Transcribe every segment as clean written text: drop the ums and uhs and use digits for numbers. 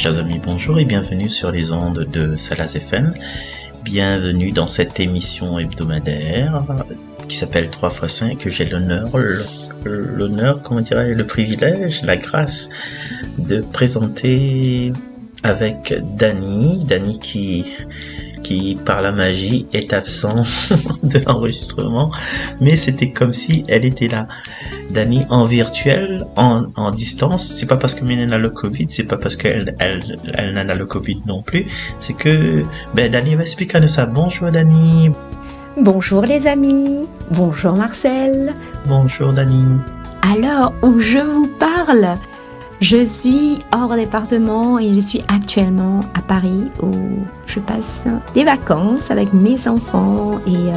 Chers amis, bonjour et bienvenue sur les ondes de Salas FM. Bienvenue dans cette émission hebdomadaire qui s'appelle 3x5, que j'ai le privilège, la grâce de présenter avec Dani qui par la magie est absent de l'enregistrement, mais c'était comme si elle était là. Dani en virtuel, en distance. C'est pas parce que Mélène a le Covid, c'est pas parce qu'elle n'en a le Covid non plus. C'est que Dani va expliquer de ça. Bonjour Dani. Bonjour les amis. Bonjour Marcel. Bonjour Dani. Alors où je vous parle, je suis hors département et je suis actuellement à Paris où je passe des vacances avec mes enfants et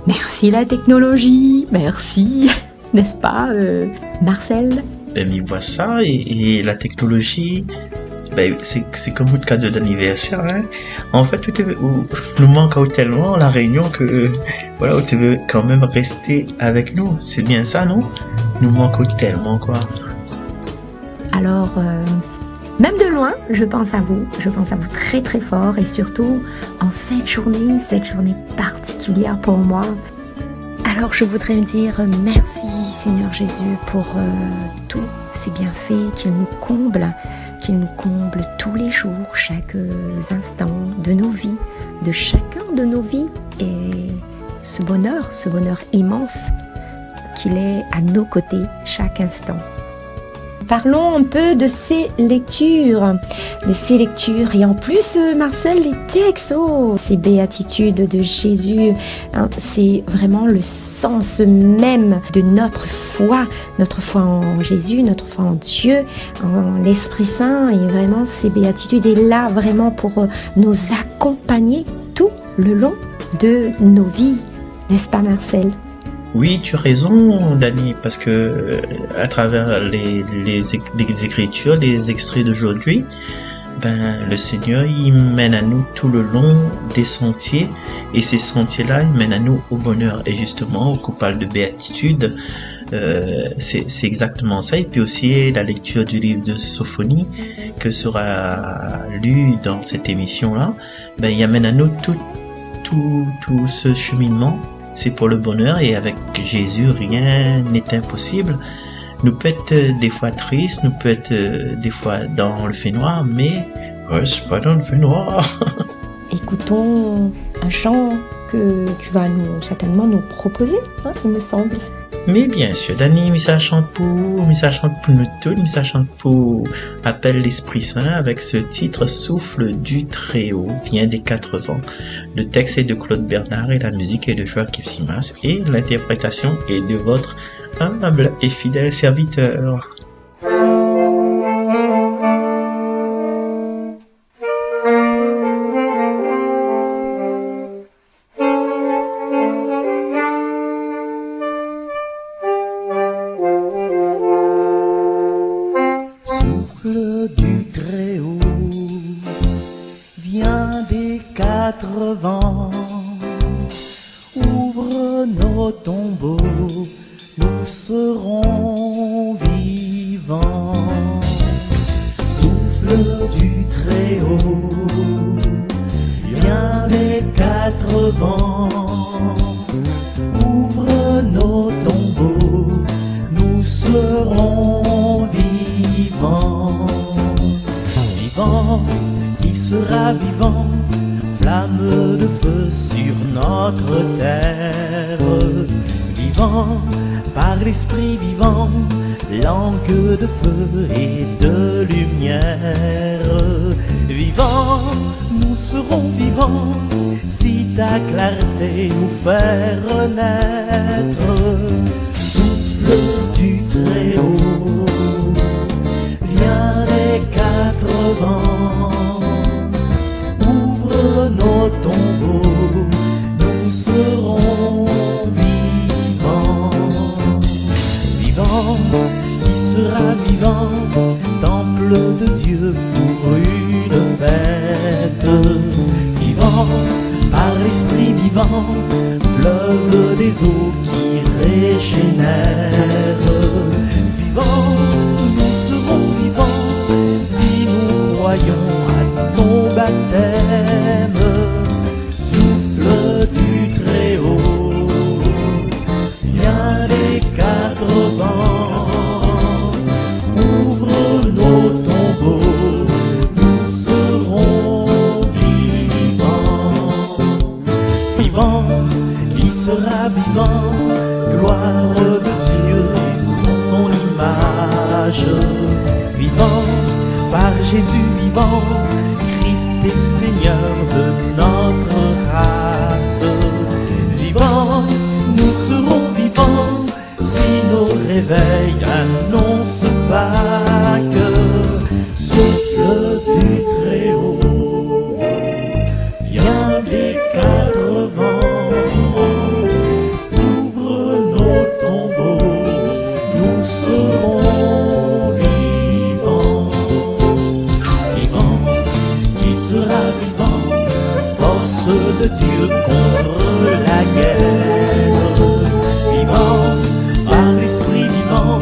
merci la technologie, merci, n'est-ce pas Marcel? Mais voit ça et la technologie, c'est comme le cadeau d'anniversaire. Hein. En fait, nous manque tellement la réunion que voilà, tu veux quand même rester avec nous. C'est bien ça, non? Nous manque tellement quoi. Alors, même de loin, je pense à vous très très fort et surtout en cette journée particulière pour moi. Alors je voudrais me dire merci Seigneur Jésus pour tous ces bienfaits qu'il nous comble tous les jours, chaque instant de nos vies, de chacun de nos vies et ce bonheur immense qu'il est à nos côtés chaque instant. Parlons un peu de ces lectures et en plus Marcel, les textes, ces béatitudes de Jésus, c'est vraiment le sens même de notre foi en Jésus, notre foi en Dieu, en l'Esprit Saint, et vraiment ces béatitudes est là vraiment pour nous accompagner tout le long de nos vies, n'est-ce pas Marcel? Oui, tu as raison, Dani, parce que à travers les écritures, les extraits d'aujourd'hui, le Seigneur, il mène à nous tout le long des sentiers, et ces sentiers-là, ils mènent à nous au bonheur. Et justement, quand on parle de béatitude, c'est exactement ça. Et puis aussi la lecture du livre de Sophonie, que sera lu dans cette émission-là, il amène à nous tout ce cheminement. C'est pour le bonheur, et avec Jésus, rien n'est impossible. Nous peut être des fois tristes, nous peut être des fois dans le fait noir, mais reste pas dans le fait noir. Écoutons un chant que tu vas certainement nous proposer, il me semble. Mais bien sûr, Dani, mais ça chante pour nous tous, mais ça chante pour Appelle l'Esprit Saint avec ce titre Souffle du Très-Haut, vient des 4 vents. Le texte est de Claude Bernard et la musique est de Joachim Simas et l'interprétation est de votre humble et fidèle serviteur. Ouvre nos tombeaux, nous serons vivants. Souffle du Très-Haut, viens des 4 vents. Ouvre nos tombeaux, nous serons vivants. Vivant, qui sera vivant? Flamme de feu sur notre terre, vivant par l'esprit vivant, langue de feu et de lumière. Vivant, nous serons vivants si ta clarté nous fait renaître. Souffle du Très-Haut, viens des 4 vents. Nos tombeaux, nous serons vivants. Vivant, qui sera vivant? Temple de Dieu pour une fête. Vivant, par l'Esprit vivant, fleuve des eaux qui régénèrent. Vivant, nous serons vivants si nous croyons sera vivant, gloire de Dieu et son image. Vivant, par Jésus vivant, Christ est Seigneur de notre race. Vivant, nous serons vivants si nos réveils annoncent Pâques. Souffle du Très-Haut, viens des quatre vents, ouvre nos tombeaux, nous serons vivants. Vivant, qui sera vivant, force de Dieu contre la guerre. Vivant, par l'Esprit vivant,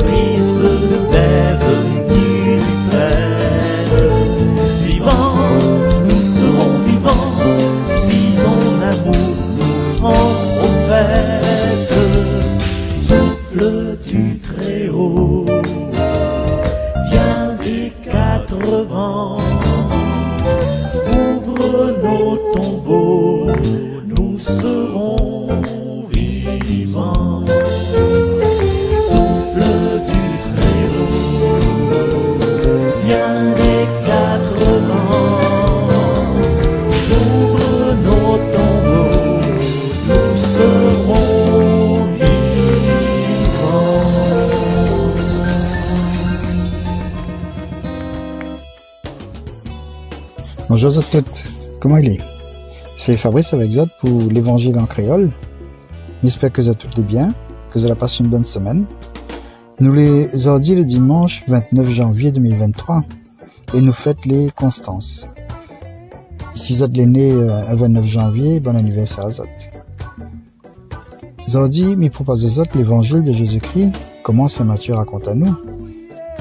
brise le ver venu du Père. Vivant, nous serons vivants si ton amour nous rend prophètes. Souffle du Très-Haut, viens des quatre vents, ouvre nos tombeaux, nous serons vivants. Souffle du Très-Haut, viens des quatre vents, ouvre nos tombeaux, nous serons vivants. Bonjour à toutes, comment il est? C'est Fabrice avec Zod pour l'évangile en créole. J'espère que vous êtes toutes bien, que vous avez passé une bonne semaine. Nous les ordis le dimanche 29 janvier 2023 et nous fêtons les Constances. Si Zod est né le 29 janvier, bon anniversaire à Zod. Zordi m'y propose Zod l'évangile de Jésus-Christ, comment Saint Matthieu raconte à nous.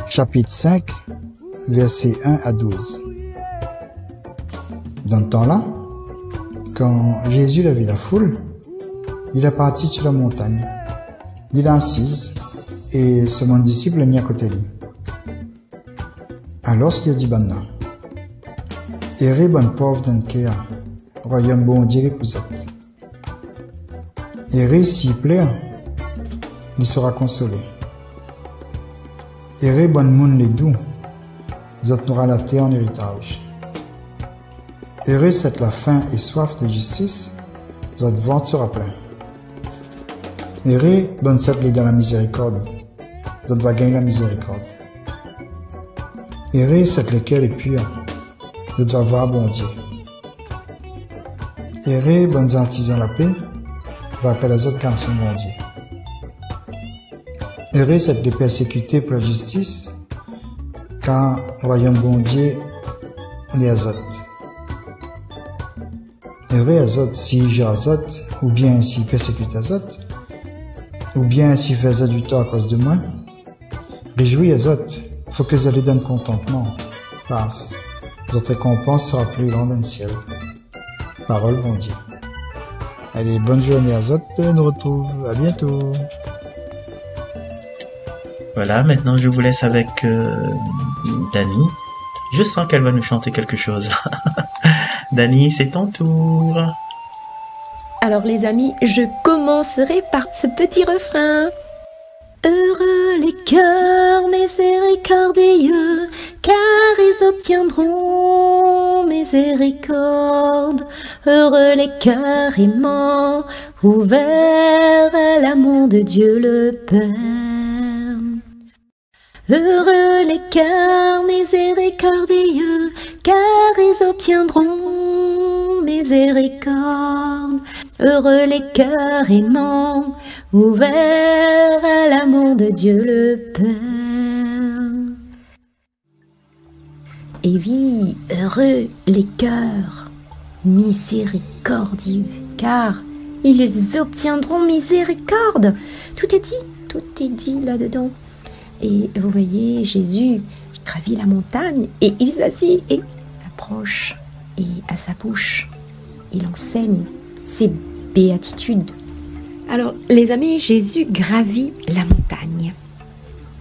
Chapitre 5, versets 1 à 12. Dans ce temps-là, quand Jésus a vu la foule, il est parti sur la montagne. Il est assise et son disciple est mis à côté de lui. Alors il a dit Banna, Erez bonne pauvre d'un cœur, royaume bon Dieu l'épousette. Erez s'il plaît, il sera consolé. Erez bonne monde les doux, zot n'aura la terre en héritage. Erez cette la faim et soif de justice, zot ventre sera plein. Erez bonne cette les dans la miséricorde, zot va gagner la miséricorde. Erez cette le cœur est pur, zot va voir bon Dieu. Erez bonnes artisans la paix, va appeler les autres garçons bon Dieu. Erez cette les persécutés pour la justice, car royaume bon Dieu les azot. Heureux azot si j'ai azot, ou bien si persécute azot, ou bien si fait azot du tort à cause de moi. Réjouis azot, faut que vous donne contentement. Passe, votre récompense sera plus grande dans le ciel. Parole bon Dieu. Allez, bonne journée azot, on nous retrouve, à bientôt. Voilà, maintenant je vous laisse avec Dani. Je sens qu'elle va nous chanter quelque chose. Dani, c'est ton tour. Alors les amis, je commencerai par ce petit refrain. Heureux les cœurs miséricordieux, car ils obtiendront miséricorde. Heureux les cœurs aimants, ouverts à l'amour de Dieu le Père. Heureux les cœurs miséricordieux, car ils obtiendront miséricorde. Heureux les cœurs aimants, ouverts à l'amour de Dieu le Père. Et oui, heureux les cœurs miséricordieux, car ils obtiendront miséricorde. Tout est dit là-dedans. Et vous voyez, Jésus gravit la montagne et il s'assit et approche. Et à sa bouche, il enseigne ses béatitudes. Alors, les amis, Jésus gravit la montagne.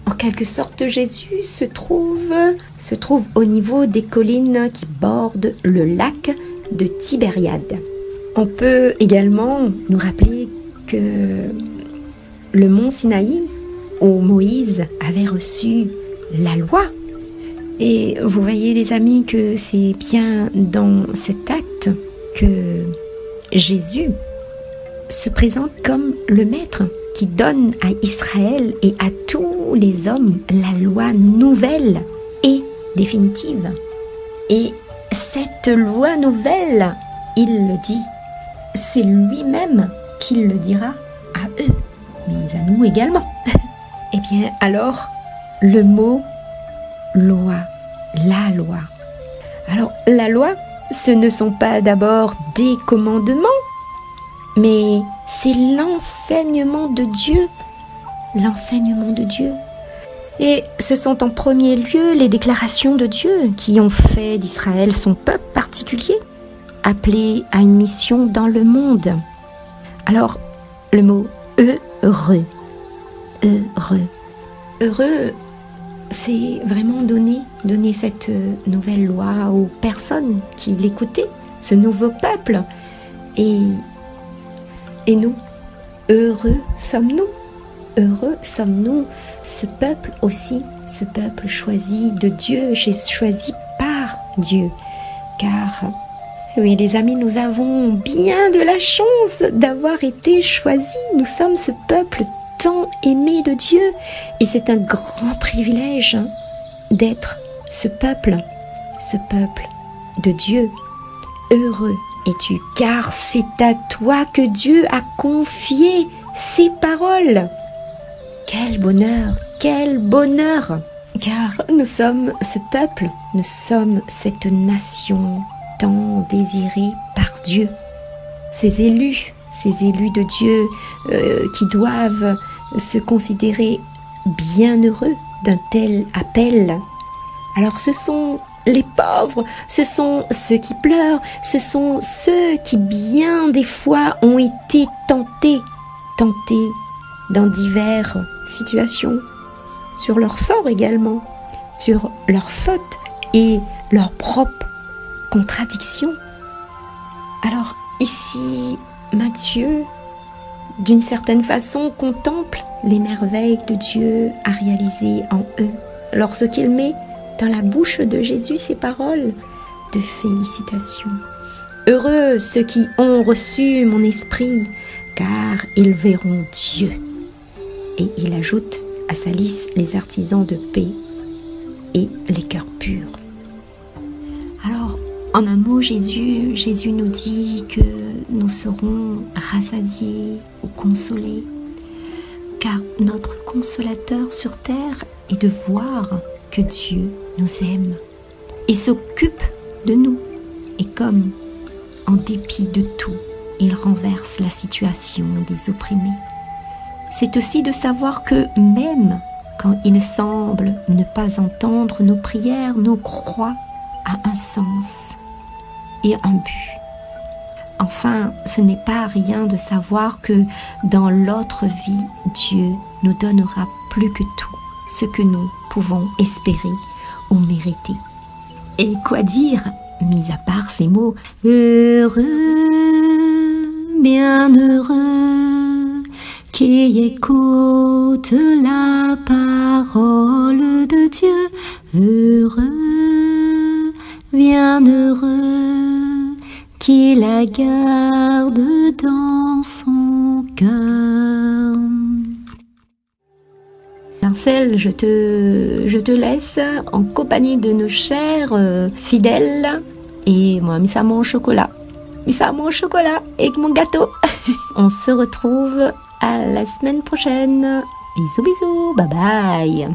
En quelque sorte, Jésus se trouve au niveau des collines qui bordent le lac de Tibériade. On peut également nous rappeler que le mont Sinaï, où Moïse avait reçu la loi, et vous voyez les amis que c'est bien dans cet acte que Jésus se présente comme le maître qui donne à Israël et à tous les hommes la loi nouvelle et définitive. Et cette loi nouvelle, il le dit, c'est lui-même qui le dira à eux, mais à nous également. Eh bien, alors, le mot loi, la loi. Alors, la loi, ce ne sont pas d'abord des commandements, mais c'est l'enseignement de Dieu. L'enseignement de Dieu. Et ce sont en premier lieu les déclarations de Dieu qui ont fait d'Israël son peuple particulier, appelé à une mission dans le monde. Alors, le mot heureux. Heureux. Heureux, c'est vraiment donner cette nouvelle loi aux personnes qui l'écoutaient, ce nouveau peuple. Et nous, heureux sommes-nous. Heureux sommes-nous, ce peuple aussi, ce peuple choisi de Dieu, choisi par Dieu. Car, oui les amis, nous avons bien de la chance d'avoir été choisis. Nous sommes ce peuple tant aimé de Dieu. Et c'est un grand privilège d'être ce peuple de Dieu. Heureux es-tu, car c'est à toi que Dieu a confié ses paroles. Quel bonheur, car nous sommes ce peuple, nous sommes cette nation tant désirée par Dieu. Ces élus de Dieu qui doivent se considérer bienheureux d'un tel appel. Alors ce sont les pauvres, ce sont ceux qui pleurent, ce sont ceux qui bien des fois ont été tentés dans diverses situations, sur leur sort également, sur leurs fautes et leurs propres contradictions. Alors ici, Matthieu, d'une certaine façon, contemple les merveilles de Dieu à réaliser en eux, lorsqu'il met dans la bouche de Jésus ces paroles de félicitations. Heureux ceux qui ont reçu mon esprit, car ils verront Dieu. Et il ajoute à sa liste les artisans de paix et les cœurs purs. Alors, en un mot, Jésus nous dit que nous serons rassasiés ou consolés, car notre consolateur sur terre est de voir que Dieu nous aime et s'occupe de nous. Et comme, en dépit de tout, il renverse la situation des opprimés, c'est aussi de savoir que même quand il semble ne pas entendre nos prières, nos croix a un sens et un but. Enfin, ce n'est pas rien de savoir que dans l'autre vie, Dieu nous donnera plus que tout ce que nous pouvons espérer ou mériter. Et quoi dire, mis à part ces mots, heureux, bienheureux, qui écoute la parole de Dieu, heureux, bienheureux, qui la garde dans son cœur. Marcel, je te laisse en compagnie de nos chers fidèles et moi, mis à mon chocolat. Mis à mon chocolat et mon gâteau. On se retrouve à la semaine prochaine. Bisous, bisous, bye bye.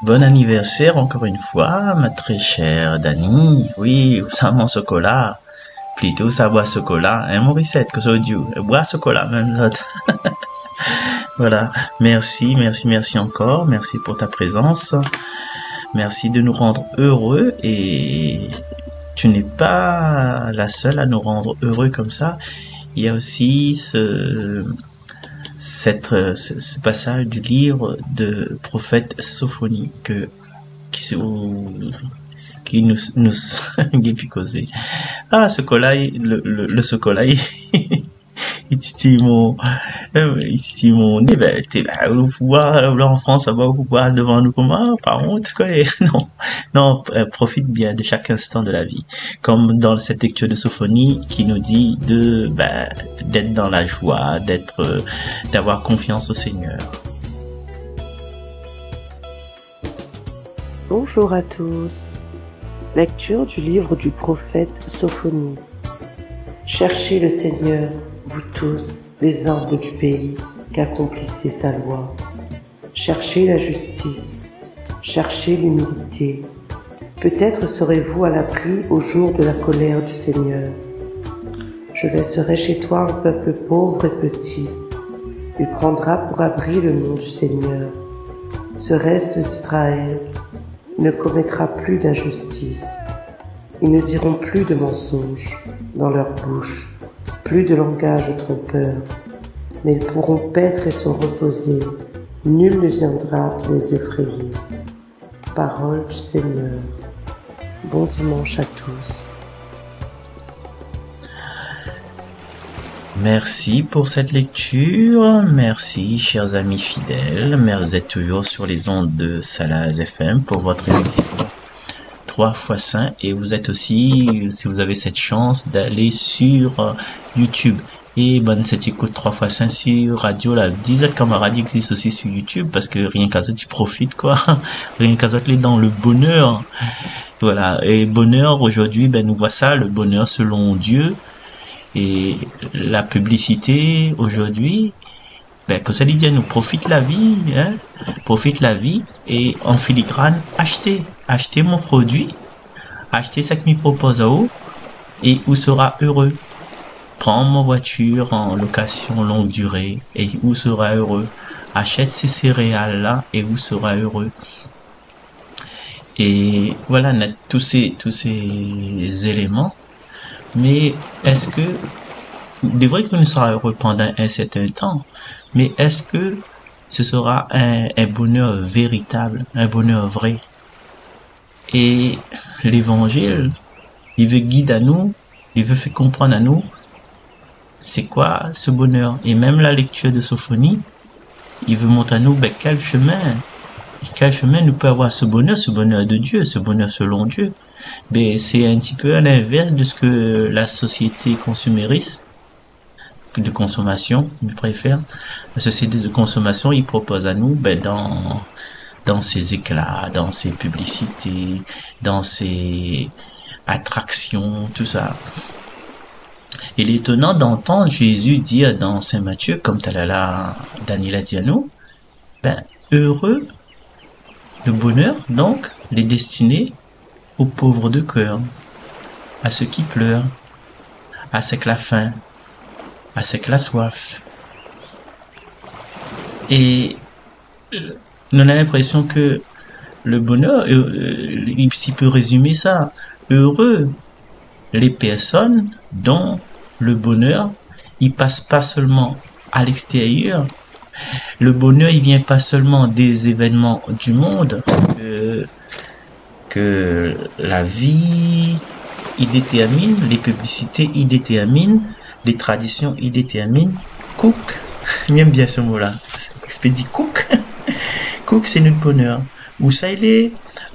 Bon anniversaire encore une fois, ma très chère Dani. Oui, ça mon chocolat. Plutôt ça boit chocolat. Hein, Morissette, que ça Dieu. Bois chocolat, même l'autre. Voilà. Merci encore. Merci pour ta présence. Merci de nous rendre heureux et tu n'es pas la seule à nous rendre heureux comme ça. Il y a aussi ce passage du livre de prophète Sophonie qui qui nous qui puis causer. Ah, ce cola, le chocolat, il titille mon nez, ben, vous voir, là, en France, ça va vous voir devant nous comme, ah, par contre, quoi, non, non, profite bien de chaque instant de la vie. Comme dans cette lecture de Sophonie qui nous dit d'être dans la joie, d'avoir confiance au Seigneur. Bonjour à tous. Lecture du livre du prophète Sophonie. Cherchez le Seigneur, vous tous, les humbles du pays, qu'accomplissez sa loi. Cherchez la justice, cherchez l'humilité. Peut-être serez-vous à l'abri au jour de la colère du Seigneur. Je laisserai chez toi un peuple pauvre et petit. Il prendra pour abri le nom du Seigneur. Ce reste d'Israël ne commettra plus d'injustice. Ils ne diront plus de mensonges dans leur bouche, plus de langage trompeur, mais ils pourront paître et se reposer. Nul ne viendra les effrayer. Parole du Seigneur. Bon dimanche à tous. Merci pour cette lecture. Merci, chers amis fidèles. Vous êtes toujours sur les ondes de Salaz FM pour votre émission 3 fois Saint. Et vous êtes aussi, si vous avez cette chance, d'aller sur YouTube. Et bonne cette écoute 3 fois Saint sur radio. La dizaine camarades existe aussi sur YouTube parce que rien qu'à ça, tu profites, quoi. Rien qu'à ça, tu es dans le bonheur. Voilà. Et bonheur, aujourd'hui, nous voit ça, le bonheur selon Dieu. Et la publicité aujourd'hui, que ça dit bien, nous profite la vie, hein, profite la vie et en filigrane, achetez mon produit, achetez ce que me propose à vous et vous sera heureux. Prends mon voiture en location longue durée et vous sera heureux. Achète ces céréales là et vous sera heureux. Et voilà, tous ces éléments. Mais est-ce que, c'est vrai qu'on sera heureux pendant un certain temps, mais est-ce que ce sera un bonheur véritable, un bonheur vrai? Et l'évangile, il veut guider à nous, il veut faire comprendre à nous, c'est quoi ce bonheur? Et même la lecture de Sophonie, il veut montrer à nous, quel chemin nous peut avoir ce bonheur de Dieu, ce bonheur selon Dieu. C'est un petit peu à l'inverse de ce que la société consumériste de consommation, je préfère, la société de consommation, il propose à nous, dans ses éclats, dans ses publicités, dans ses attractions, tout ça. Il est étonnant d'entendre Jésus dire dans Saint Matthieu, comme Talala Daniel a dit à nous, heureux, le bonheur, donc, les destinés aux pauvres de cœur, à ceux qui pleurent, à ceux qui la faim, à ceux qui la soif. Et on a l'impression que le bonheur, s'il peut résumer ça, heureux les personnes dont le bonheur, il passe pas seulement à l'extérieur. Le bonheur, il vient pas seulement des événements du monde, que la vie, il détermine, les publicités, il détermine, les traditions, il détermine. Cook, j'aime bien ce mot-là. Expédie cook. Cook, c'est notre bonheur. Où ça, il est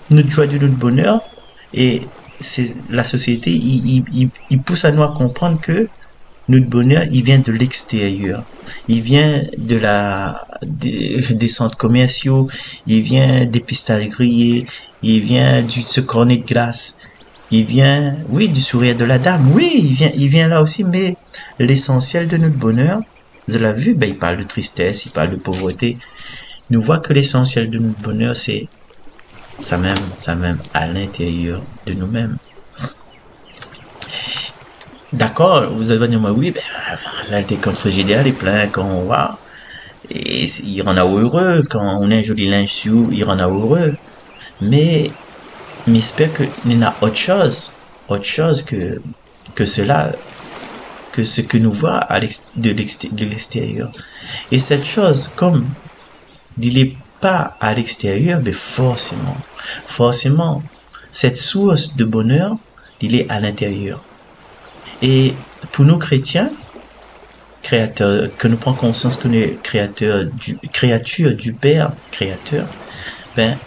notre joie de notre bonheur. Et c'est la société, il pousse à nous à comprendre que notre bonheur, il vient de l'extérieur. Il vient des centres commerciaux, il vient des pistaches grillées, il vient de ce cornet de glace, il vient, oui, du sourire de la dame, oui, il vient là aussi, mais l'essentiel de notre bonheur, vous l'avez vu, il parle de tristesse, il parle de pauvreté. Nous voit que l'essentiel de notre bonheur, c'est ça même à l'intérieur de nous-mêmes. D'accord, vous allez dire, oui, ça a été comme Frigidaire, est plein quand on va. Et il rend heureux, quand on a un joli linge sur, il rend heureux. Mais j'espère qu'il y a autre chose que cela, que ce que nous voit de l'extérieur. Et cette chose, comme il n'est pas à l'extérieur, forcément, cette source de bonheur, il est à l'intérieur. Et pour nous chrétiens, créateurs, que nous prenons conscience que nous sommes créatures du Père, créateur, ben,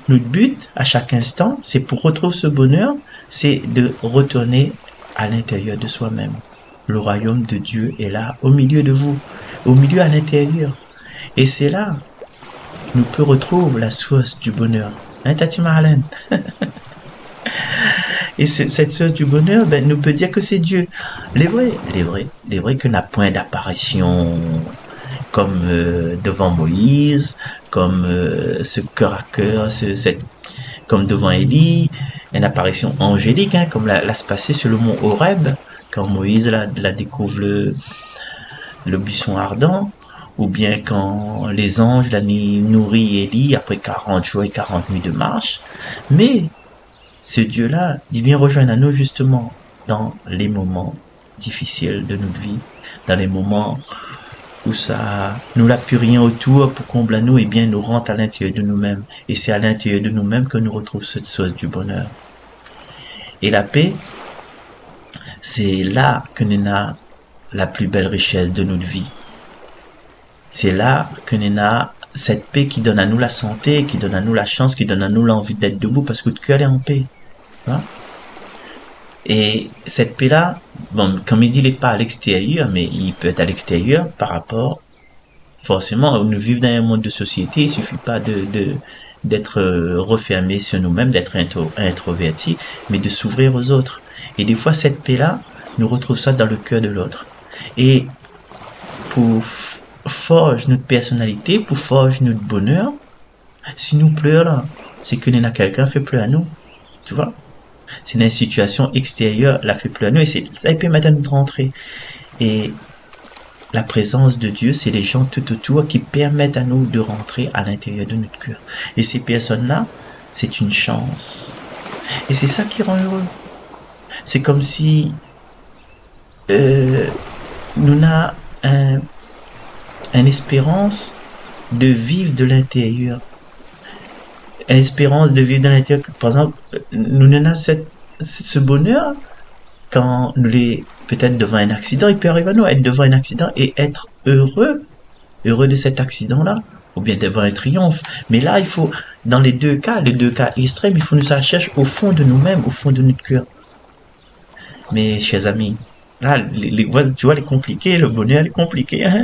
notre but, à chaque instant, c'est pour retrouver ce bonheur, c'est de retourner à l'intérieur de soi-même. Le royaume de Dieu est là, au milieu de vous, au milieu à l'intérieur. Et c'est là, nous peut retrouver la source du bonheur. Hein, Tati Marlène? Et cette source du bonheur, ben, nous peut dire que c'est Dieu. Les vrais que n'a point d'apparition comme devant Moïse, comme ce cœur à cœur, comme devant Élie, une apparition angélique, hein, comme la se passer sur le mont Horeb, quand Moïse la découvre le buisson ardent, ou bien quand les anges la nourrit Élie après 40 jours et 40 nuits de marche. Mais ce Dieu-là, il vient rejoindre à nous justement dans les moments difficiles de notre vie, dans les moments où ça nous n'a plus rien autour pour combler à nous, et bien nous rentre à l'intérieur de nous-mêmes. Et c'est à l'intérieur de nous-mêmes que nous retrouvons cette source du bonheur. Et la paix, c'est là que nous avons la plus belle richesse de notre vie. C'est là que nous avons cette paix qui donne à nous la santé, qui donne à nous la chance, qui donne à nous l'envie d'être debout parce que le cœur est en paix. Hein? Et cette paix-là, bon, comme il dit, il n'est pas à l'extérieur, mais il peut être à l'extérieur par rapport, forcément, nous vivons dans un monde de société, il suffit pas d'être refermé sur nous-mêmes, d'être introverti, mais de s'ouvrir aux autres. Et des fois, cette paix-là, nous retrouvons ça dans le cœur de l'autre. Et pour forger notre personnalité, pour forger notre bonheur, si nous pleurons là, c'est que quelqu'un fait pleurer à nous. Tu vois? C'est une situation extérieure, la fait pleurer à nous, et ça permet à nous de rentrer. Et la présence de Dieu, c'est les gens tout autour qui permettent à nous de rentrer à l'intérieur de notre cœur. Et ces personnes-là, c'est une chance. Et c'est ça qui rend heureux. C'est comme si nous avons une espérance de vivre de l'intérieur. Une espérance de vivre de l'intérieur. Par exemple, nous avons ce bonheur quand nous peut-être devant un accident, il peut arriver à nous être devant un accident et être heureux de cet accident-là, ou bien devant un triomphe. Mais là, il faut, dans les deux cas extrêmes, il faut nous chercher au fond de nous-mêmes, au fond de notre cœur. Mais, chers amis, là, tu vois, les compliqués, le bonheur est compliqué, hein?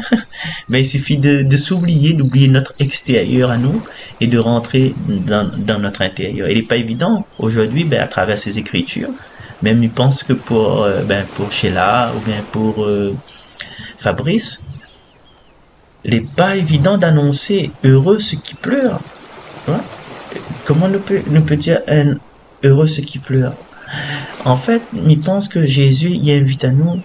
Mais il suffit de s'oublier, d'oublier notre extérieur à nous et de rentrer dans notre intérieur. Il n'est pas évident aujourd'hui, à travers ces écritures. Même il pense que pour Sheila ou bien pour Fabrice, il n'est pas évident d'annoncer heureux ceux qui pleurent. Hein? Comment nous peut dire heureux ceux qui pleurent? En fait, il pense que Jésus il invite à nous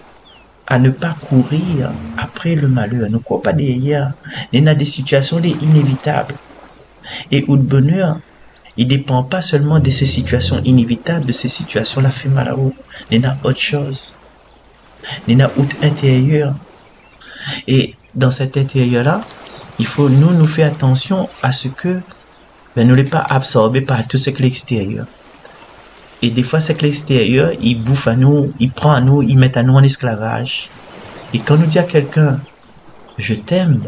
à ne pas courir après le malheur. Nous ne courons pas derrière. Il y a des situations inévitables. Et où le bonheur, il dépend pas seulement de ces situations inévitables, de ces situations-là fait mal à vous. Il y a autre chose. Il y a autre intérieur. Et dans cet intérieur-là, il faut nous faire attention à ce que nous ne pas absorbés par tout ce que l'extérieur. Et des fois, c'est que l'extérieur, il bouffe à nous, il prend à nous, il met à nous en esclavage. Et quand nous dit à quelqu'un, je t'aime,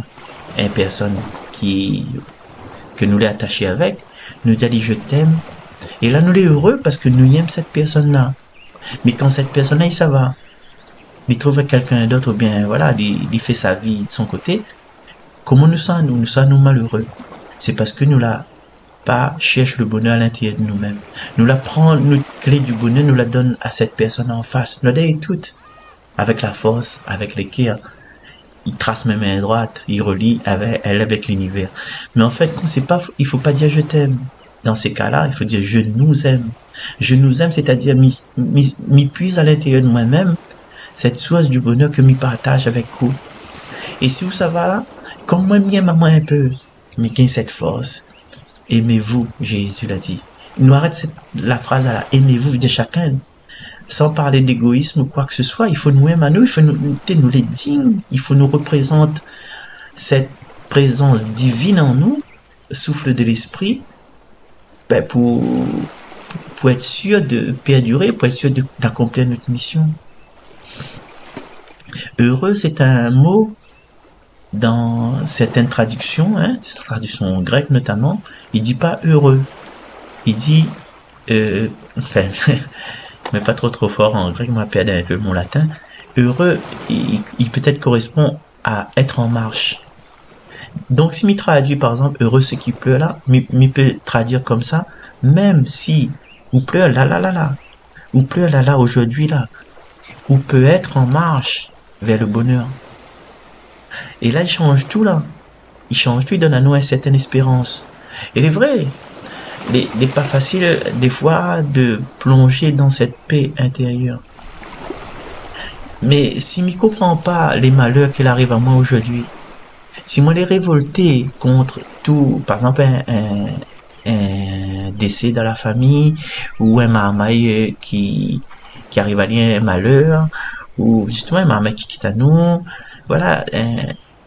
une personne que nous l'est attaché avec, nous dit je t'aime. Et là, nous l'est heureux parce que nous aimons cette personne-là. Mais quand cette personne-là, ça va, il trouve quelqu'un d'autre, ou bien, voilà, il fait sa vie de son côté. Comment nous sommes, nous sommes malheureux? C'est parce que nous la pas cherche le bonheur à l'intérieur de nous-mêmes. Nous la prend, notre clé du bonheur, nous la donne à cette personne en face. Nous la donne toute, avec la force, avec le cœur. Il trace mes mains droites, il relie avec l'univers. Mais en fait, il faut pas dire je t'aime. Dans ces cas-là, il faut dire je nous aime. Je nous aime, c'est-à-dire m'y puise à l'intérieur de moi-même cette source du bonheur que m'y partage avec vous. Et si vous ça va là, comme moi m'y aime à moi un peu, mais qu'il y ait cette force. Aimez-vous, Jésus l'a dit. Nous arrête la phrase là, aimez-vous de chacun. Sans parler d'égoïsme ou quoi que ce soit, il faut nous aimer à nous, il faut nous les dignes, il faut nous représenter cette présence divine en nous, souffle de l'esprit, pour pour être sûr de perdurer, pour être sûr d'accomplir notre mission. Heureux, c'est un mot dans certaines traductions, cette traduction grecque notamment, il dit pas heureux, il dit, enfin, mais pas trop fort en grec, moi perdre un peu mon latin. Heureux, il peut-être correspond à être en marche. Donc si m'y traduit par exemple heureux ce qui pleut là, m'y peut traduire comme ça, même si ou pleure là, ou pleure là aujourd'hui là, ou peut être en marche vers le bonheur. Et là il change tout là, il change tout, il donne à nous une certaine espérance. Et il est vrai, il n'est pas facile des fois de plonger dans cette paix intérieure. Mais si m'y comprends pas les malheurs qu'il arrive à moi aujourd'hui, si moi les révolté contre tout, par exemple un décès dans la famille, ou un marmaille qui arrive à lier un malheur, ou justement un marmaille qui quitte à nous, voilà,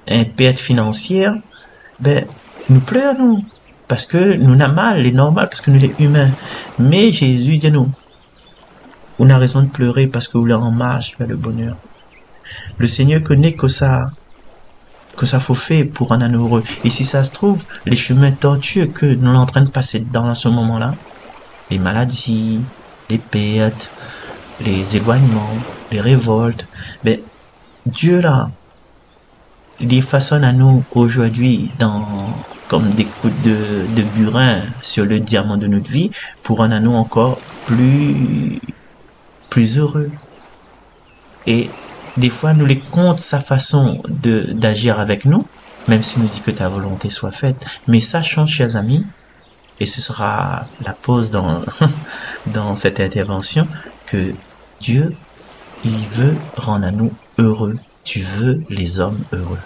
un perte financière, ben, nous pleure nous, parce que nous n'a mal, c'est normal, parce que nous sommes humains. Mais Jésus dit nous, on a raison de pleurer parce que vous êtes en marche vers le bonheur. Le Seigneur connaît que ça faut faire pour rendre nous heureux. Et si ça se trouve, les chemins tortueux que nous sommes en train de passer dans ce moment-là, les maladies, les pertes, les éloignements, les révoltes, ben, Dieu là, il façonne à nous aujourd'hui comme des coups de burin sur le diamant de notre vie pour rendre à nous encore plus heureux. Et des fois, nous les compte sa façon d'agir avec nous, même s'il nous dit que ta volonté soit faite. Mais sachant, chers amis, et ce sera la pause dans cette intervention, que Dieu, il veut rendre à nous heureux. Tu veux les hommes heureux.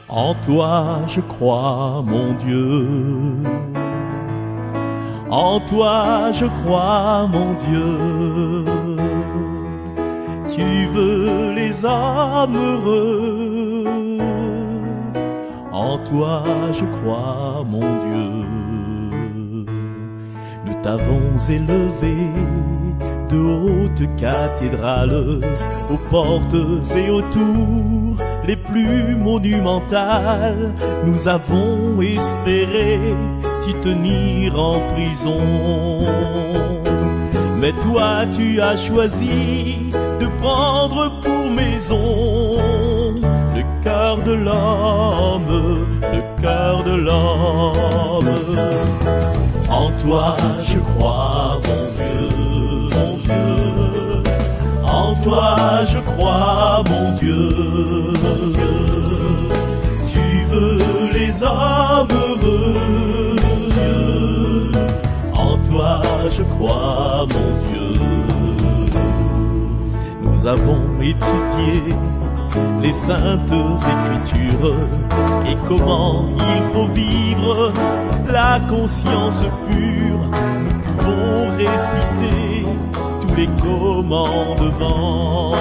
En toi je crois, mon Dieu. En toi je crois, mon Dieu. Tu veux les hommes heureux. En toi je crois, mon Dieu. Nous t'avons élevé de hautes cathédrales, aux portes et aux tours les plus monumentales. Nous avons espéré t'y tenir en prison. Mais toi tu as choisi de prendre pour maison le cœur de l'homme, le cœur de l'homme. En toi je crois, mon Dieu, mon Dieu. En toi je crois, mon Dieu. Tu veux les hommes heureux. En toi je crois, mon Dieu. Nous avons étudié les saintes écritures et comment il faut vivre la conscience pure. Nous pouvons réciter tous les commandements.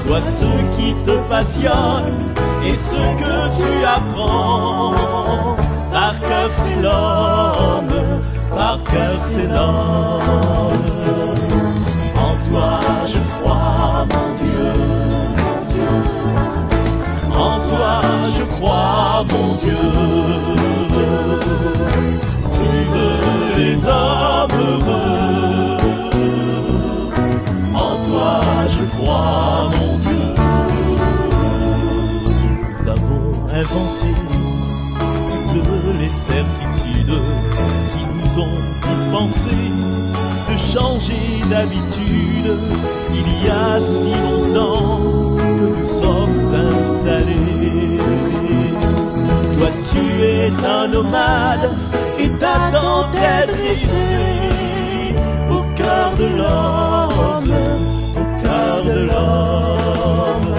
Toi ce qui te passionne et ce que tu apprends, par cœur c'est l'homme, par cœur c'est l'homme. En toi je crois, mon Dieu. En toi je crois, mon Dieu. Tu veux les hommes heureux. En toi je crois, mon Dieu. Nous avons inventé toutes les certitudes qui nous ont dispensé de changer d'habitude. Il y a si longtemps que nous sommes installés. Toi tu es un nomade et t'attends d'être dressé au cœur de l'homme, au cœur de l'homme.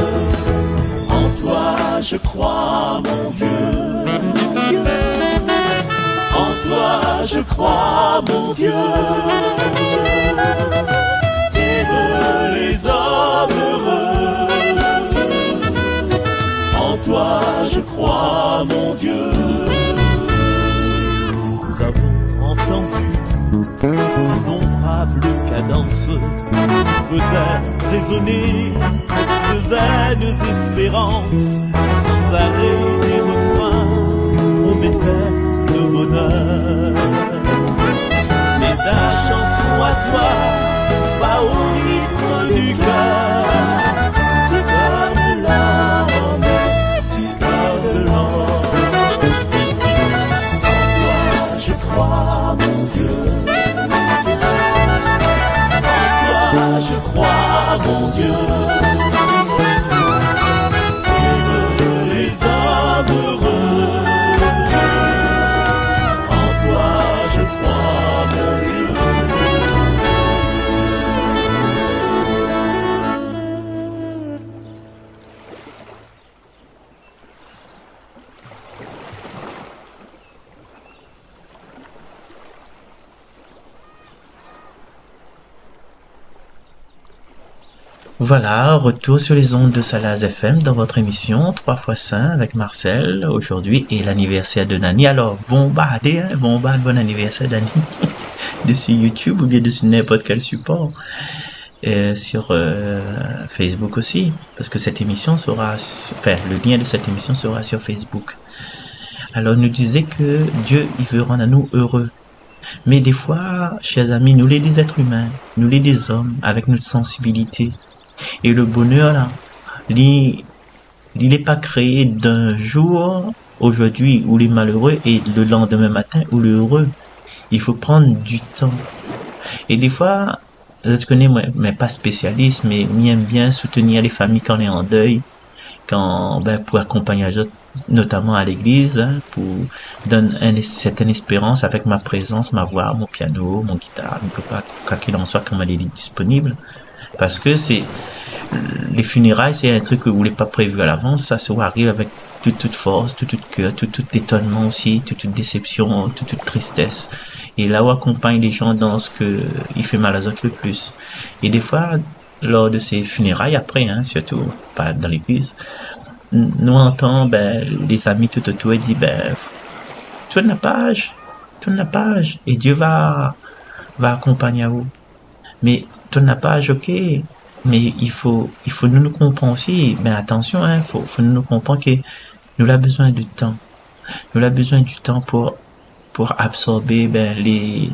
En toi je crois, mon Dieu. En toi je crois, mon Dieu. Tu veux les hommes heureux. En toi je crois, mon Dieu. Nous avons entendu d'innombrables cadences qui faisaient résonner de vaines espérances. Sans arrêt des refrains, on mettait le bonheur. Mais ta chanson à toi va au rythme du cœur de l'homme, du cœur de l'homme. En toi je crois, mon Dieu. En toi je crois, mon Dieu. Tu veux les hommes heureux. En toi je crois, mon Dieu. Voilà, retour sur les ondes de Salaz FM dans votre émission 3 x 5 avec Marcel aujourd'hui et l'anniversaire de Dani. Alors, bombardez, hein, bombarde bon anniversaire Dani dessus YouTube ou bien dessus n'importe quel support. Sur Facebook aussi, parce que cette émission sera, le lien de cette émission sera sur Facebook. Alors, nous disait que Dieu, il veut rendre à nous heureux. Mais des fois, chers amis, nous les des êtres humains, nous les des hommes, avec notre sensibilité. Et le bonheur, là, il n'est pas créé d'un jour, aujourd'hui, où les malheureux, et le lendemain matin, où le heureux. Il faut prendre du temps. Et des fois, je connais, moi, mais pas spécialiste, mais j'aime bien soutenir les familles quand on est en deuil, pour accompagner les autres, notamment à l'église, hein, pour donner une certaine espérance avec ma présence, ma voix, mon piano, mon guitare, quoi qu'il en soit, comme elle est disponible. Parce que les funérailles, c'est un truc que vous voulez pas prévu à l'avance, ça arrive avec toute force, tout cœur, tout étonnement aussi, toute déception, toute tristesse. Et là où accompagne les gens dans ce que il fait mal aux autres le plus. Et des fois, lors de ces funérailles, après, hein, surtout pas dans l'église, nous entendons, les amis tout autour, et disent, tourne la page, et Dieu va accompagner à vous. Mais tourne la page, ok, mais il faut nous comprendre aussi, attention, hein, faut nous comprendre que nous avons besoin du temps. Nous avons besoin du temps pour absorber, les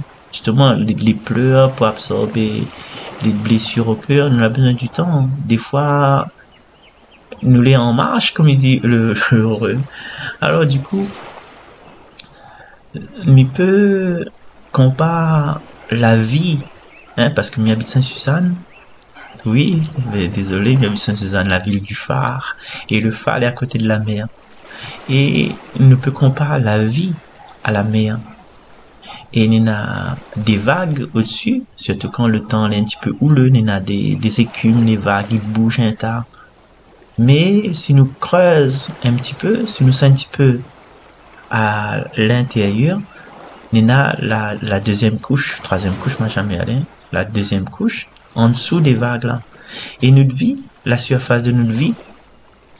pleurs, pour absorber les blessures au cœur. Nous avons besoin du temps. Des fois, nous les en marche, comme il dit le heureux. Alors, du coup, il peut comparer la vie, hein, parce que m'habite Saint-Suzanne. Oui, mais désolé, m'habite Saint-Suzanne, la ville du phare. Et le phare est à côté de la mer. Et il ne peut comparer la vie à la mer. Et il y a des vagues au-dessus, surtout quand le temps est un petit peu houleux, il y a des écumes, les vagues, ils bougent un tas. Mais si nous creusons un petit peu, si nous sommes un petit peu à l'intérieur, il y a la deuxième couche, troisième couche, moi jamais allé, la deuxième couche, en dessous des vagues là. Et notre vie, la surface de notre vie,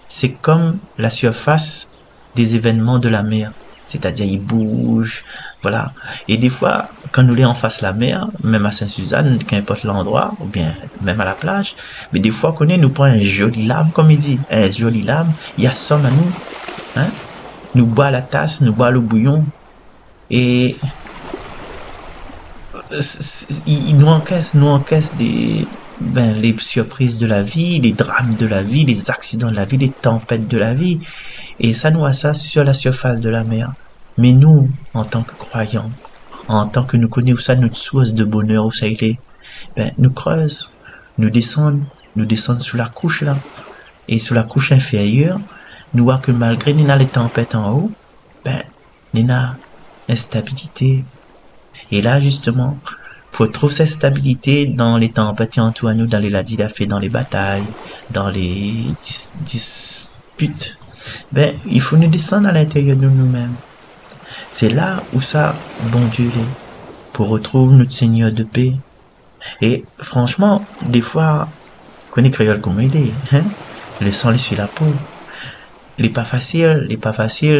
c'est comme la surface des événements de la mer. C'est-à-dire, ils bougent, voilà. Et des fois, quand nous les en face la mer, même à Saint-Suzanne, qu'importe l'endroit, ou bien même à la plage, mais des fois, nous prend un joli lame, comme il dit, un joli lame, il assomme à nous, hein. Nous boit la tasse, nous boit le bouillon, et il nous encaisse les surprises de la vie, les drames de la vie, les accidents de la vie, les tempêtes de la vie. Et ça nous a ça sur la surface de la mer. Mais nous, en tant que croyants, en tant que nous connaissons ça, notre source de bonheur, où ça il est, nous creusons, nous descendons sous la couche là. Et sous la couche inférieure, nous voyons que malgré les tempêtes en haut, il y a instabilité. Et là, justement, faut trouver cette stabilité dans les tempêtes en tout à nous, dans les ladilafés, dans les batailles, dans les disputes. Il faut nous descendre à l'intérieur de nous-mêmes. C'est là où ça, bon Dieu est, pour retrouver notre Seigneur de paix. Et franchement, des fois, connais créole comme il est, hein? Le sang lui sur la peau. Il est pas facile,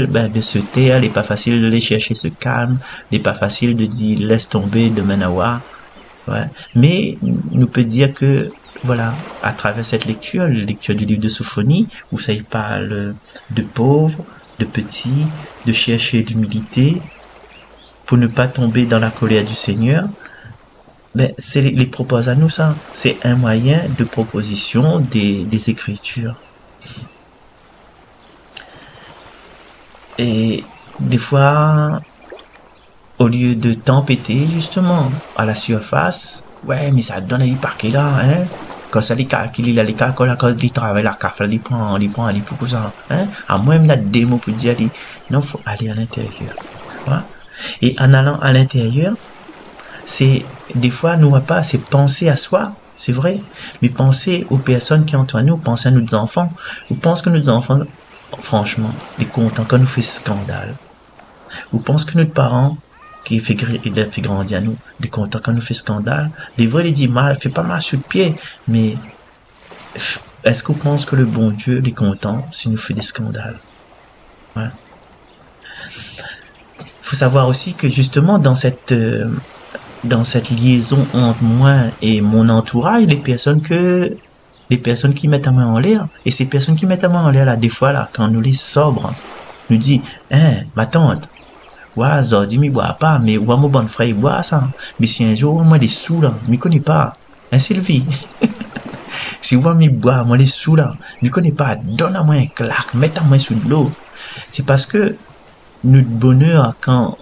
ben, de se taire, il est pas facile d'aller chercher ce calme, il est pas facile de dire laisse tomber de Manawa. Ouais. Mais, nous peut dire que, voilà, à travers cette lecture, la lecture du livre de Sophonie, où ça y parle de pauvres, de petits, de chercher l'humilité, pour ne pas tomber dans la colère du Seigneur, ben, c'est les propose à nous ça. C'est un moyen de proposition des Écritures. Et des fois, au lieu de tempêter justement à la surface, ouais, mais ça donne les paquets là, hein. Quand ça les calcule, il a les calculs à cause du travail, la café, il prend, pour ça, hein. À moins, il a des mots pour dire, non, faut aller à l'intérieur. Voilà. Et en allant à l'intérieur, c'est, des fois, nous va pas, c'est penser à soi, c'est vrai, mais penser aux personnes qui entourent nous, penser à nos enfants. Ou pense que nos enfants, franchement, les contents quand nous fait scandale. Ou pense que notre parent, qui fait grandir à nous, les contents quand nous fait scandale, les vrais, les dit mal, fait pas mal sur le pied, mais, est-ce qu'on pense que le bon Dieu est content s'il nous fait des scandales? Ouais. Faut savoir aussi que justement, dans cette liaison entre moi et mon entourage, les personnes qui mettent la main en l'air, et ces personnes qui mettent la main en l'air, là, des fois, là, quand nous les sobres, nous dit, hein, ma tante, ouais, Zordi, m'y boit pas, mais ouais, mon bon frère, il boit ça. Mais si un jour, moi, les sous, là, m'y connais pas. Hein, Sylvie? Si moi, m'y bois, moi, les sous, là, m'y connais pas. Donne-moi un claque, mets-moi sous de l'eau. C'est parce que notre bonheur, quand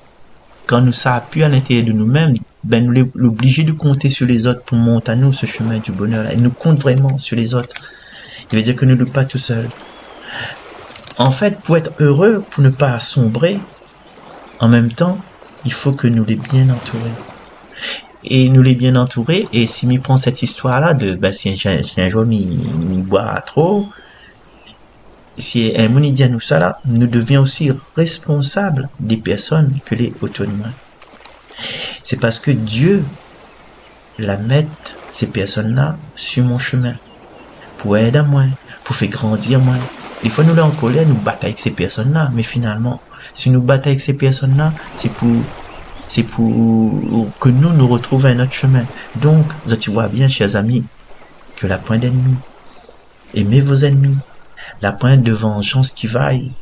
nous s'appuie à l'intérieur de nous-mêmes, ben, nous l'obliger de compter sur les autres pour monter à nous ce chemin du bonheur-là. Et nous compte vraiment sur les autres. Il veut dire que nous ne sommes pas tout seuls. En fait, pour être heureux, pour ne pas sombrer, en même temps, il faut que nous les bien entourés. Et nous les bien entourés, et si m'y prend cette histoire-là de, ben, si un jour m'y boit trop, si un monde dit à nous ça là, nous devions aussi responsables des personnes que les autour de moi. C'est parce que Dieu la met, ces personnes-là, sur mon chemin. Pour aider à moi, pour faire grandir moi. Des fois, nous, là, en colère, nous battons avec ces personnes-là, mais finalement, si nous battons avec ces personnes-là, c'est pour que nous retrouvions un autre chemin. Donc, tu vois bien, chers amis, que la point d'ennemi, aimez vos ennemis, la point de vengeance qui vaille,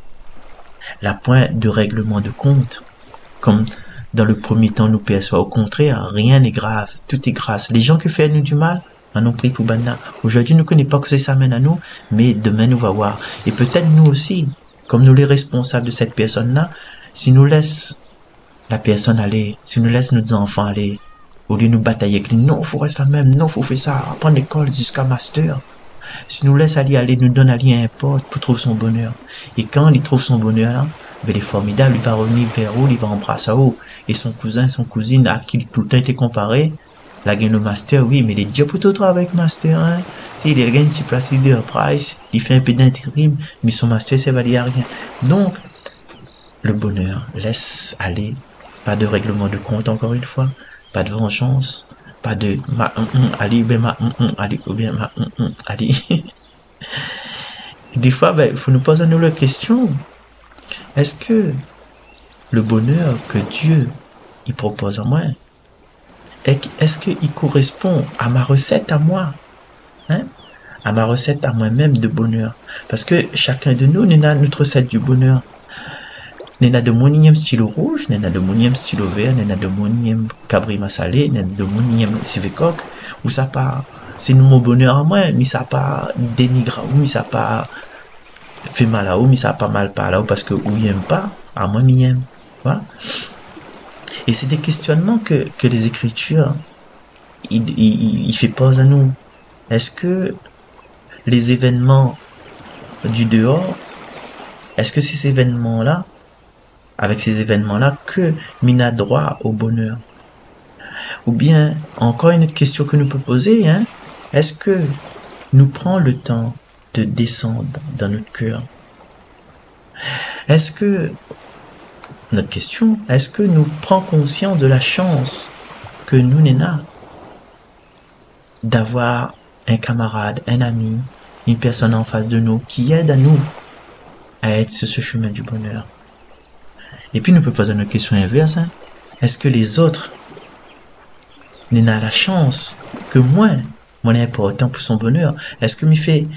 la point de règlement de compte, comme dans le premier temps nous perçoit. Au contraire, rien n'est grave, tout est grâce. Les gens qui font nous du mal, en ont pris pour banna. Aujourd'hui, nous ne connaissons pas que ça mène à nous, mais demain nous va voir. Et peut-être nous aussi, comme nous les responsables de cette personne-là, si nous laisse la personne aller, si nous laisse nos enfants aller, au lieu de nous batailler avec lui, non, faut rester la même, non, faut faire ça, apprendre l'école jusqu'à master. Si nous laisse aller, nous donne aller un pote pour trouver son bonheur. Et quand il trouve son bonheur là, ben, il est formidable, il va revenir vers où, il va embrasser à où. Et son cousin, son cousine, à qui tout le temps été comparé, la gagne le master, oui, mais les dieux pour tout travailler avec master, hein. Il a gagné un petit place de price, il fait un peu d'intérim, mais son master, ça valait à rien. Donc, le bonheur, laisse aller, pas de règlement de compte, encore une fois, pas de vengeance, pas de allez, ben allez, ou bien allez. Des fois, ben, il faut nous poser à nous la question, est-ce que le bonheur que Dieu, il propose à moi, est-ce qu'il correspond à ma recette à moi, hein? À ma recette à moi-même de bonheur? Parce que chacun de nous, nous a notre recette du bonheur. Nous a de mon stylo rouge, nous a de mon stylo vert, nous a de mon cabri massalé, nous a de mon civecoq, ou ça pas, c'est mon bonheur à moi, mais ça pas dénigre ou, mais ça pas fait mal à ou, mais ça pas mal par là, parce que ou il aime pas, à moi, m'y aime. Voilà. Et c'est des questionnements que les Écritures, il fait pose à nous. Est-ce que les événements du dehors, est-ce que ces événements-là, avec ces événements-là, que mina droit au bonheur? Ou bien, encore une autre question que nous pouvons poser, hein, est-ce que nous prenons le temps de descendre dans notre cœur? Est-ce que, notre question, est-ce que nous prenons conscience de la chance que nous n'avons? d'avoir un camarade, un ami, une personne en face de nous qui aide à nous à être sur ce chemin du bonheur. Et puis nous pouvons poser une question inverse. Hein? Est-ce que les autres n'ont la chance que moi est important pour son bonheur? Est-ce que m'y fait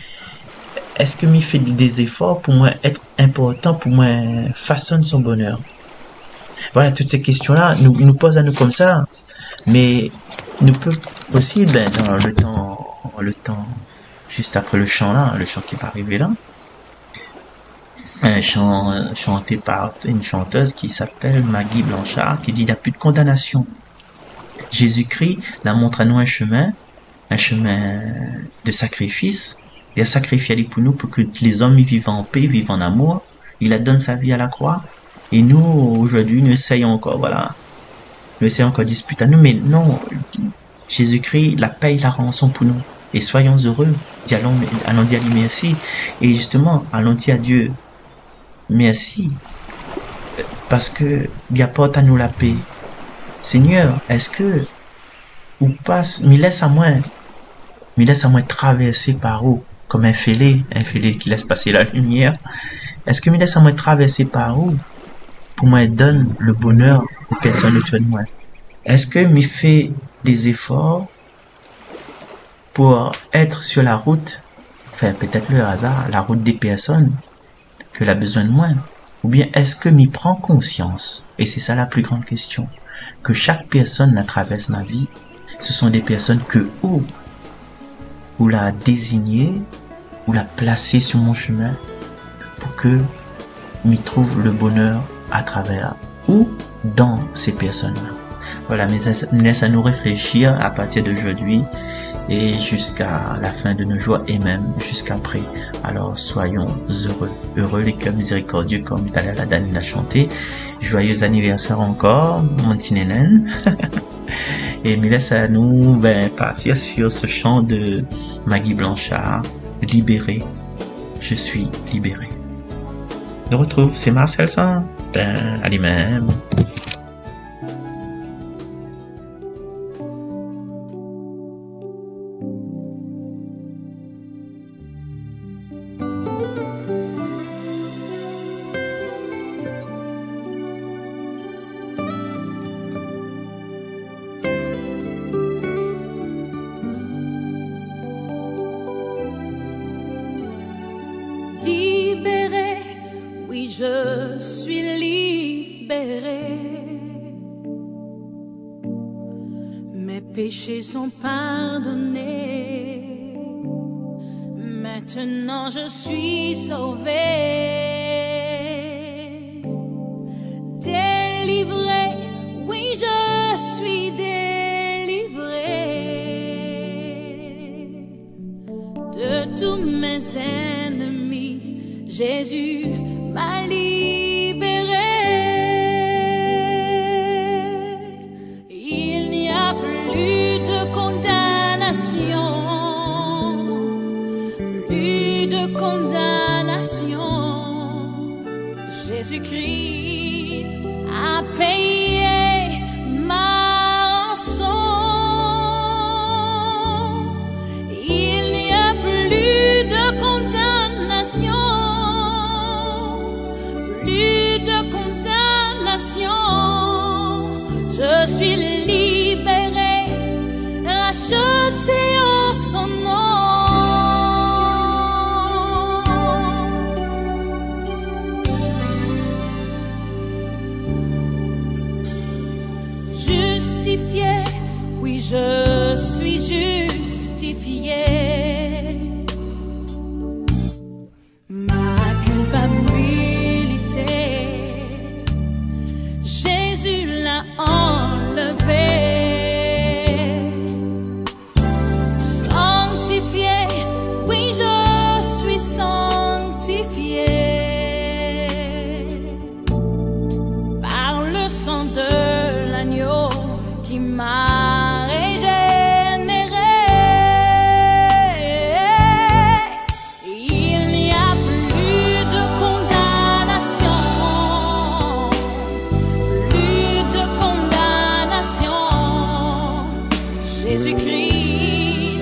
des efforts pour moi être important, pour moi façonne son bonheur? Voilà, toutes ces questions-là nous posent à nous comme ça. Mais nous peut aussi, dans le temps, juste après le chant là, le chant qui va arriver là, un chant chanté par une chanteuse qui s'appelle Maggie Blanchard, qui dit: il n'y a plus de condamnation. Jésus-Christ la montre à nous un chemin de sacrifice. Il a sacrifié pour nous pour que les hommes y vivent en paix, vivent en amour. Il a donné sa vie à la croix. Et nous, aujourd'hui, nous essayons encore, nous essayons encore de disputer à nous, mais non, Jésus-Christ la paye la rançon pour nous. Et soyons heureux. Allons dire à lui merci. Et justement, allons dire à Dieu merci. Parce que il apporte à nous la paix. Seigneur, est-ce que ou passe, me laisse à moi traverser par où, comme un fêlé qui laisse passer la lumière. Est-ce que me laisse à moi traverser par où, pour moi donne le bonheur aux personnes autour de moi? Est-ce que me fait des efforts pour être sur la route, enfin peut-être le hasard, la route des personnes que l'on a besoin de moi? Ou bien est-ce que m'y prend conscience, et c'est ça la plus grande question, que chaque personne qui traverse ma vie, ce sont des personnes que ou l'a désigné, ou l'a placé sur mon chemin, pour que m'y trouve le bonheur à travers ou dans ces personnes-là. Voilà, mais ça nous laisse à nous réfléchir à partir d'aujourd'hui et jusqu'à la fin de nos jours et même jusqu'après. Alors soyons heureux les cœurs miséricordieux, comme Talala Dan l'a chanté. Joyeux anniversaire encore, mon petit nénène. Et me laisse à nous partir sur ce chant de Maggie Blanchard, libéré, je suis libéré. On retrouve, c'est Marcel ça, allez même. Je suis libéré. Mes péchés sont pardonnés. Maintenant je suis sauvé. Délivré, oui je suis délivré. De tous mes ennemis, Jésus m'a libéré. Il n'y a plus de condamnation, plus de condamnation. Jésus-Christ a payé ma rançon. Il n'y a plus de condamnation, je suis libéré, racheté en son nom. Justifié, oui je suis justifié. Ma culpabilité, Jésus l'a enlevé. Sanctifié, oui je suis sanctifié par le sang de l'agneau qui m'a régénéré. Il n'y a plus de condamnation, Jésus-Christ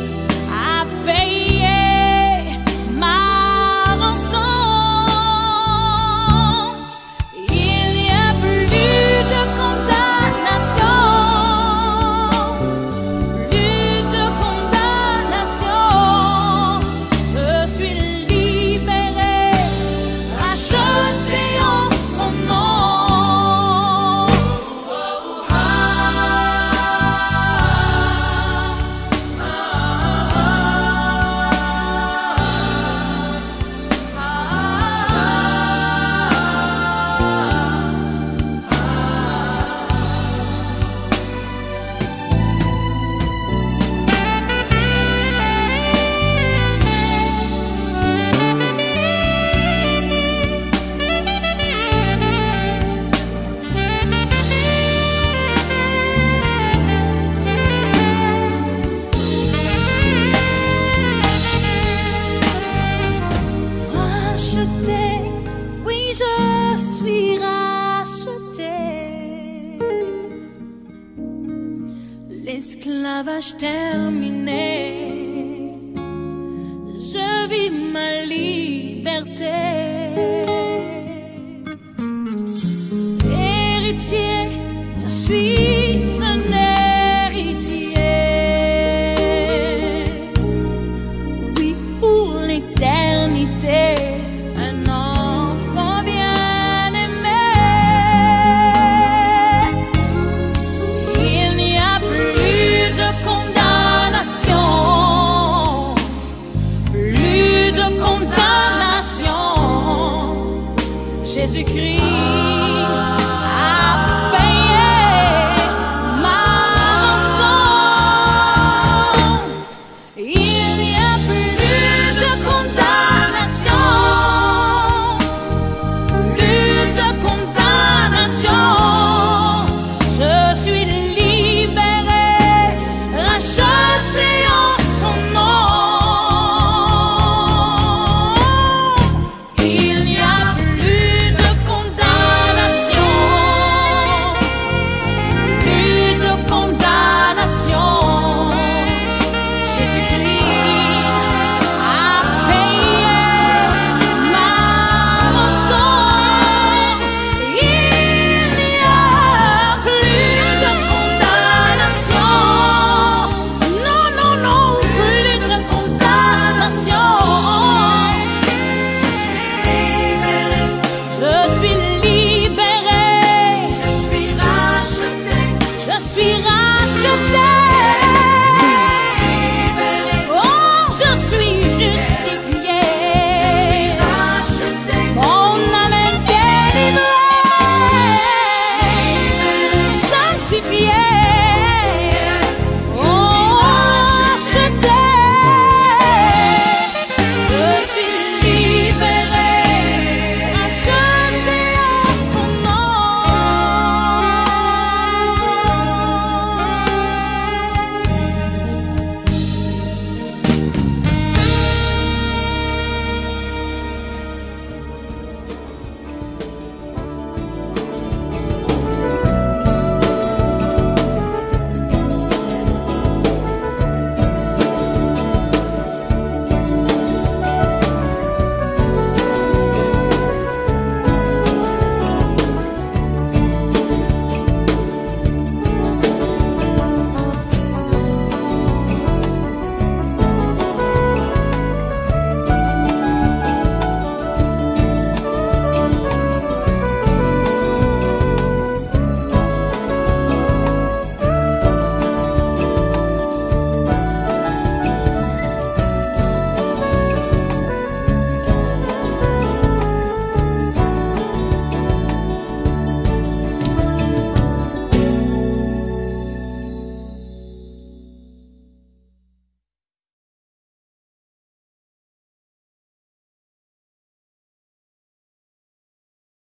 suis racheté. L'esclavage terminé, je vis ma liberté. Héritier, je suis un héritier. Oui, pour l'éternité, un enfant bien-aimé. Il n'y a plus de condamnation, plus de condamnation. Jésus-Christ